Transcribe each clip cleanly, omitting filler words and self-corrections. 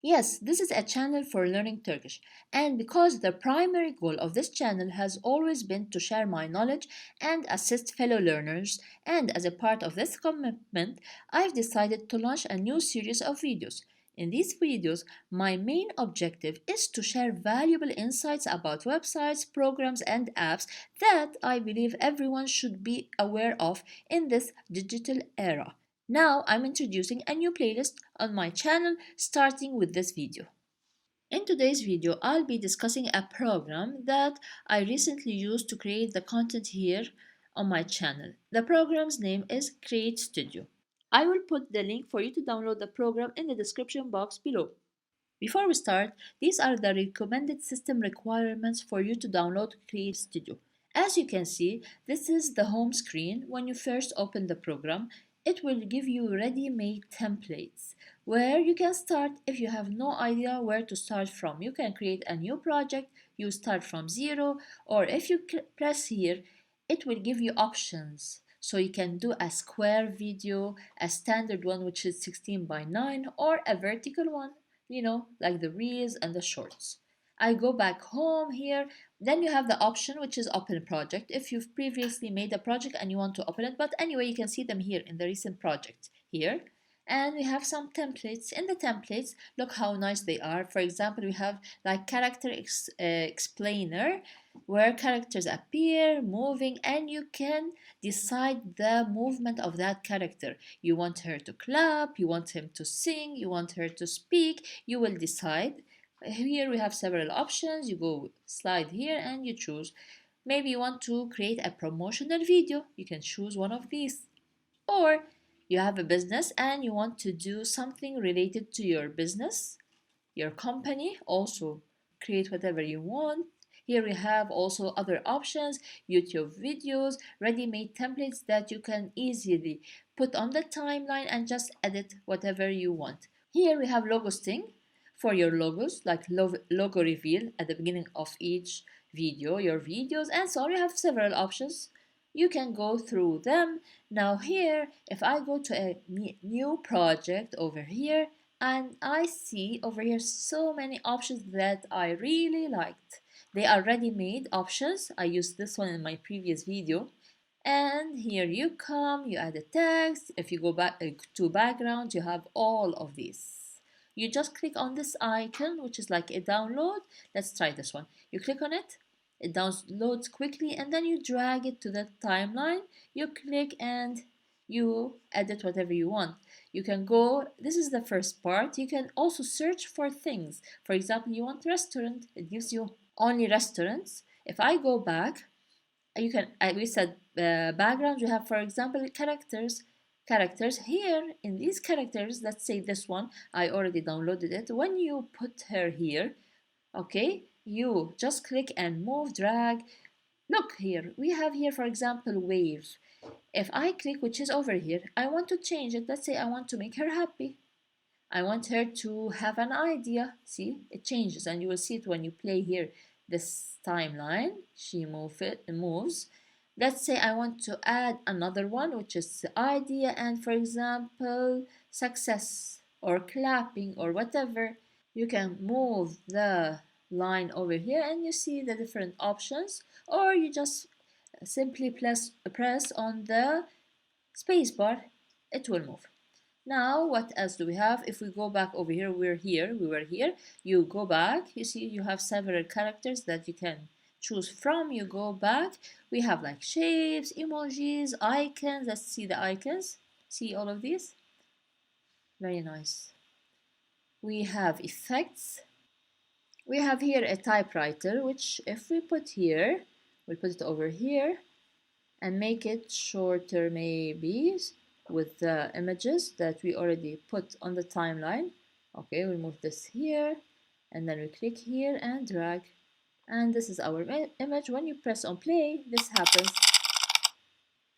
Yes, this is a channel for learning Turkish, and because the primary goal of this channel has always been to share my knowledge and assist fellow learners, and as a part of this commitment, I've decided to launch a new series of videos. In these videos, my main objective is to share valuable insights about websites, programs, and apps that I believe everyone should be aware of in this digital era. Now I'm introducing a new playlist on my channel starting with this video. In today's video, I'll be discussing a program that I recently used to create the content here on my channel. The program's name is CreateStudio. I will put the link for you to download the program in the description box below. Before we start, these are the recommended system requirements for you to download CreateStudio. As you can see, this is the home screen. When you first open the program, it will give you ready-made templates where you can start if you have no idea where to start from. You can create a new project, you start from zero, or if you press here, it will give you options. So you can do a square video, a standard one which is 16 by 9, or a vertical one, like the reels and the shorts. I go back home here. Then you have the option which is open project if you've previously made a project and you want to open it. But anyway, you can see them here in the recent projects here. And we have some templates. In the templates, look how nice they are. For example, we have like character explainer where characters appear, moving, and you can decide the movement of that character. You want her to clap, you want him to sing, you want her to speak, you will decide. Here we have several options. You go slide here and you choose. Maybe you want to create a promotional video. You can choose one of these. Or you have a business and you want to do something related to your business, your company, also create whatever you want. Here we have also other options, YouTube videos, ready-made templates that you can easily put on the timeline and just edit whatever you want. Here we have logo sting for your logos, like logo reveal at the beginning of each video, your videos, and so on. You have several options. You can go through them. Now here, if I go to a new project over here, and I see over here so many options that I really liked. They are ready-made options. I used this one in my previous video. And here you come, you add a text. If you go back to background, you have all of these. You just click on this icon, which is like a download. Let's try this one. You click on it, it downloads quickly, and then you drag it to the timeline. You click and you edit whatever you want. You can go, this is the first part. You can also search for things. For example, you want restaurant, it gives you only restaurants. If I go back, you can, we said background, you have, for example, characters here. In these characters, let's say this one, I already downloaded it. When you put her here, okay, you just click and move, drag. Look here, we have here, for example, wave. If I click, which is over here, I want to change it. Let's say I want to make her happy. I want her to have an idea. See, it changes, and you will see it when you play here this timeline. She moves. Let's say I want to add another one, which is the idea, and for example, success or clapping or whatever. You can move the line over here and you see the different options, or you just simply press on the spacebar, it will move. Now, what else do we have? If we go back over here, we were here. You go back, you see you have several characters that you can choose from. You go back, we have like shapes, emojis, icons. Let's see the icons. See all of these? Very nice. We have effects. We have here a typewriter, which if we put here, we'll put it over here and make it shorter maybe with the images that we already put on the timeline. Okay, we'll move this here and then we click here and drag, and this is our image. When you press on play, this happens.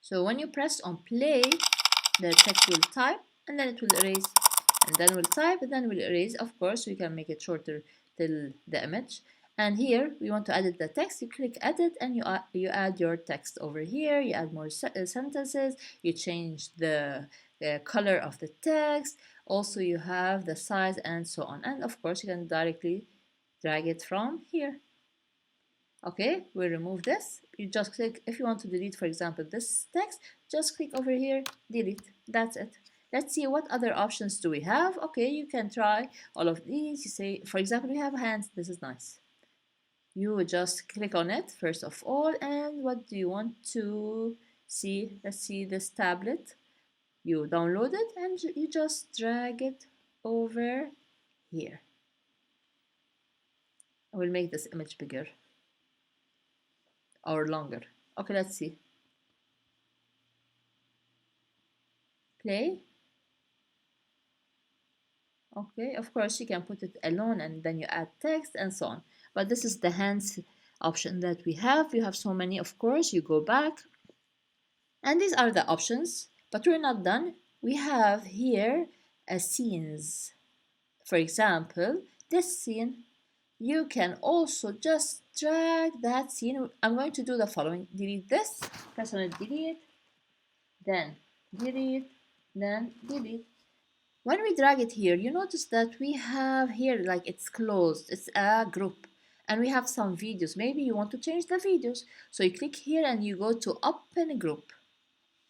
So when you press on play, the text will type and then it will erase, and then we'll type and then we'll erase. Of course, we can make it shorter till the image. And here we want to edit the text. You click edit and you add your text over here. You add more sentences. You change the color of the text. Also, you have the size and so on. And of course, you can directly drag it from here. Okay, we remove this. You just click, if you want to delete, for example, this text, just click over here, delete. That's it. Let's see what other options do we have. Okay, you can try all of these. You say, for example, we have hands. This is nice. You just click on it first of all, and what do you want to see? Let's see this tablet. You download it and you just drag it over here. I will make this image bigger or longer. Okay, let's see. Play. Okay, of course you can put it alone and then you add text and so on. But this is the hands option that we have. You have so many, of course. You go back. And these are the options, but we're not done. We have here a scenes. For example, this scene, you can also just drag that scene. I'm going to do the following. Delete this, press on it, delete, then delete, then delete. When we drag it here, you notice that we have here, like it's closed, it's a group. And we have some videos. Maybe you want to change the videos. So you click here and you go to open group.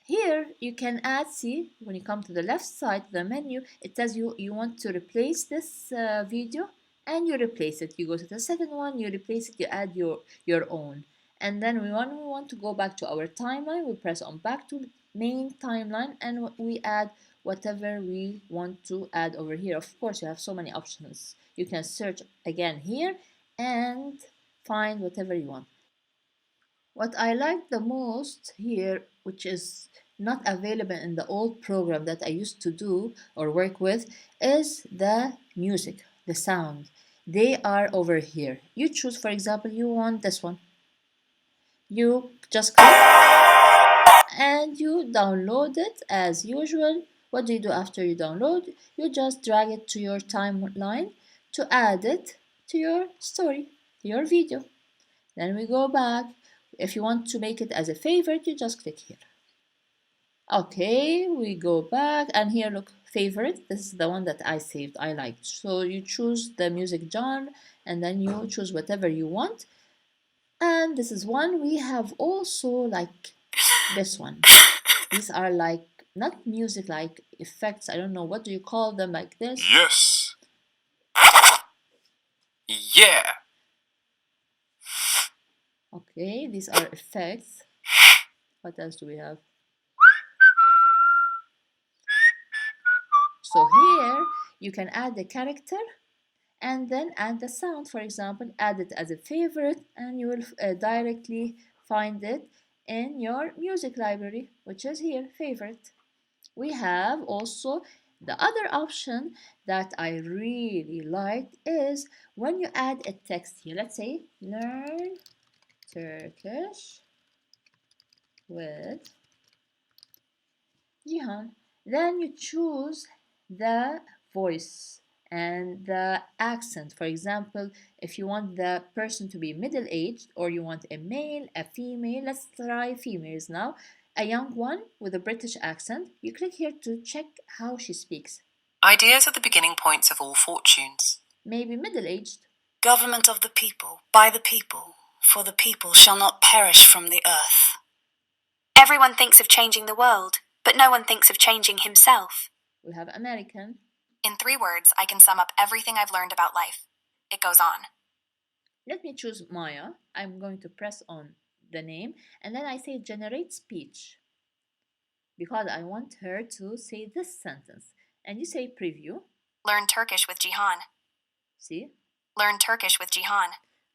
Here you can add, see, when you come to the left side of the menu, it tells you you want to replace this video, and you replace it. You go to the second one, you replace it, you add your own. And then when we want to go back to our timeline, we press on back to main timeline and we add whatever we want to add over here. Of course, you have so many options. You can search again here and find whatever you want. What I like the most here, which is not available in the old program that I used to do or work with, is the music, the sound. They are over here. You choose, for example, you want this one. You just click and you download it as usual. What do you do after you download? You just drag it to your timeline to add it to your story, your video. Then we go back. If you want to make it as a favorite, you just click here. Okay, we go back and here look, favorite. This is the one that I saved, I liked. So you choose the music genre and then you choose whatever you want. And this is one. We have also like this one. These are like not music, like effects. I don't know, what do you call them, like this? Yes. Yeah. Okay, these are effects. What else do we have? So here you can add the character and then add the sound. For example, add it as a favorite and you will directly find it in your music library, which is here, favorite. We have also the other option that I really liked is when you add a text here. Let's say learn Turkish with Jihan. Then you choose the voice and the accent. For example, if you want the person to be middle-aged or you want a male, a female, let's try females now. A young one with a British accent, you click here to check how she speaks. Ideas are the beginning points of all fortunes. Maybe middle-aged. Government of the people, by the people, for the people shall not perish from the earth. Everyone thinks of changing the world, but no one thinks of changing himself. We have American. In 3 words, I can sum up everything I've learned about life. It goes on. Let me choose Maya. I'm going to press on the name and then I say generate speech because I want her to say this sentence. And you say preview. Learn Turkish with Jihan. See? Learn Turkish with Jihan.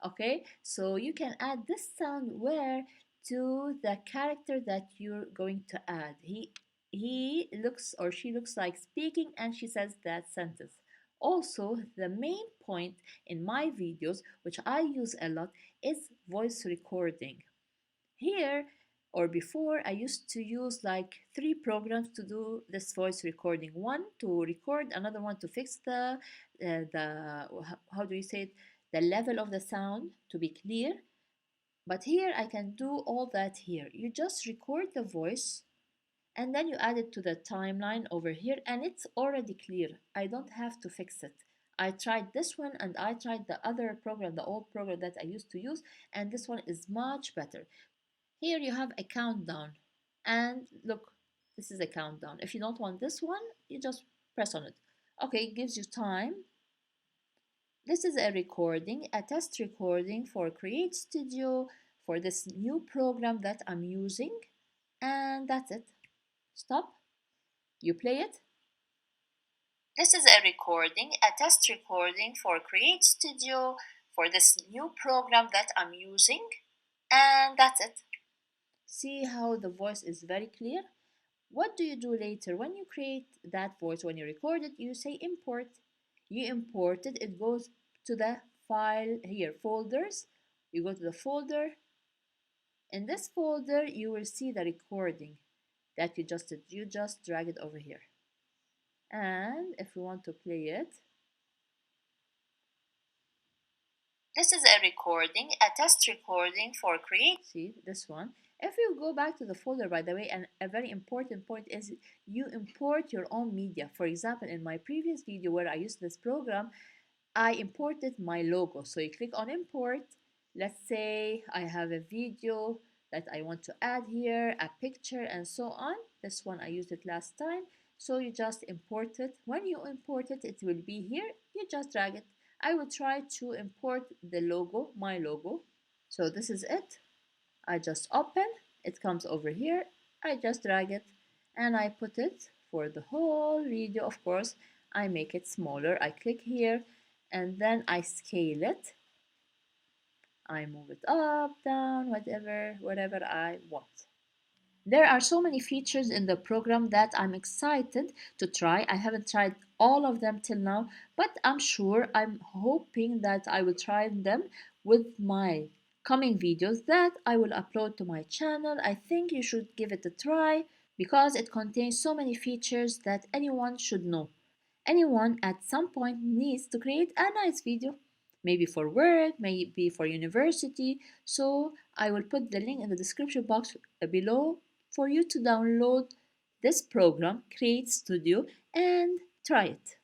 Okay, so you can add this sound where to the character that you're going to add. He looks or she looks like speaking and she says that sentence. Also, the main point in my videos, which I use a lot, is voice recording. Here or before, I used to use like 3 programs to do this voice recording. One to record, another one to fix the how do you say it, the level of the sound to be clear. But here I can do all that here. You just record the voice and then you add it to the timeline over here, and it's already clear. I don't have to fix it. I tried this one and I tried the other program, the old program that I used to use, and this one is much better. Here you have a countdown, and look, this is a countdown. If you don't want this one, you just press on it. Okay, it gives you time. This is a recording, a test recording for CreateStudio for this new program that I'm using, and that's it. Stop. You play it. This is a recording, a test recording for CreateStudio for this new program that I'm using, and that's it. See how the voice is very clear? What do you do later? When you create that voice, when you record it, you say import. You import it, it goes to the file here, folders. You go to the folder. In this folder, you will see the recording that you just did. You just drag it over here. And if we want to play it, this is a recording, a test recording for Create. See this one. If you go back to the folder, by the way, and a very important point is you import your own media. For example, in my previous video where I used this program, I imported my logo. So you click on import. Let's say I have a video that I want to add here, a picture and so on. This one I used it last time. So you just import it. When you import it, it will be here. You just drag it. I will try to import the logo, my logo. So this is it. I just open, it comes over here. I just drag it and I put it for the whole video. Of course, I make it smaller. I click here and then I scale it. I move it up, down, whatever I want. There are so many features in the program that I'm excited to try. I haven't tried all of them till now, but I'm hoping that I will try them with my coming videos that I will upload to my channel. I think you should give it a try because it contains so many features that anyone should know. Anyone at some point needs to create a nice video, maybe for work, maybe for university. So I will put the link in the description box below for you to download this program, CreateStudio, and try it.